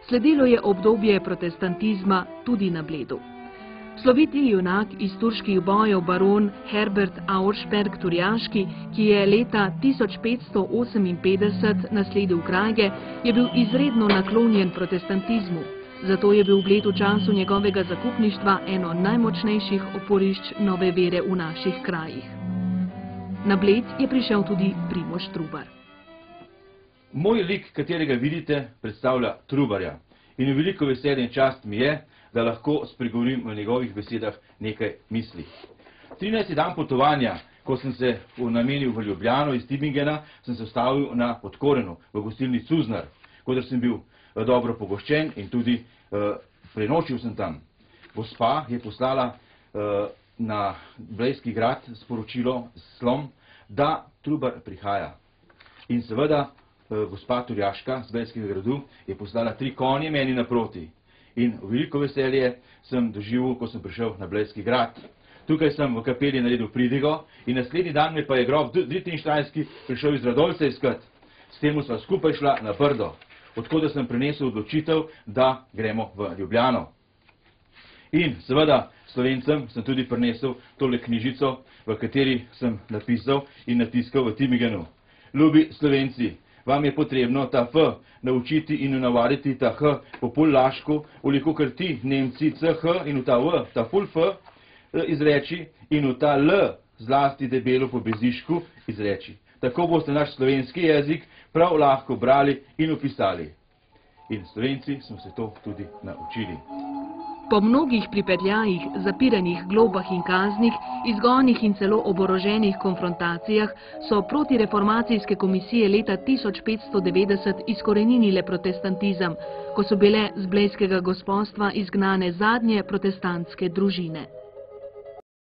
Sledilo je obdobje protestantizma tudi na Bledu. Sloviti junak iz turških bojev baron Herbert Auersperg-Turjaški, ki je leta 1558 nasledil Krage, je bil izredno naklonjen protestantizmu, zato je bil Bled v času njegovega zakupništva eno najmočnejših oporišč nove vere v naših krajih. Na Bled je prišel tudi Primož Trubar. Moj lik, katerega vidite, predstavlja Trubarja in veliko veselje in čast mi je, da lahko spregovorim o njegovih besedah nekaj misli. 13. dan potovanja, ko sem se namenil v Ljubljano iz Tübingena, sem se ustavil na Podkorenu, v gostilni Cuznar, kodr sem bil dobro pogoščen in tudi prenočil sem tam. Gospa je poslala na Blejski grad sporočilo slom, da Trubar prihaja. In seveda gospa Turjaška z Blejskega gradu je poslala 3 konje meni naproti. In veliko veselje sem doživel, ko sem prišel na Blejski grad. Tukaj sem v kapeli naredil pridigo in naslednji dan me pa je grof Dritinštajnski prišel iz Radolce iskat. S tem sva skupaj šla na Brdo, odkud sem prinesel odločitev, da gremo v Ljubljano. In seveda Slovencem sem tudi prinesel tole knjižico, v kateri sem napisal in natiskal v Tübingenu. Ljubi Slovenci, vam je potrebno ta F naučiti in navaditi ta H po pollaško, kolikor ti Nemci CH in v ta V, ta full F izreči in v ta L zlasti debelo po bezišku izreči. Tako boste naš slovenski jezik prav lahko brali in opisali. In Slovenci smo se to tudi naučili. Po mnogih pripetljajih, zapiranjih globah in kaznih, izgonih in celo oboroženih konfrontacijah so protireformacijske komisije leta 1590 izkoreninile protestantizem, ko so bile z blejskega gospostva izgnane zadnje protestantske družine.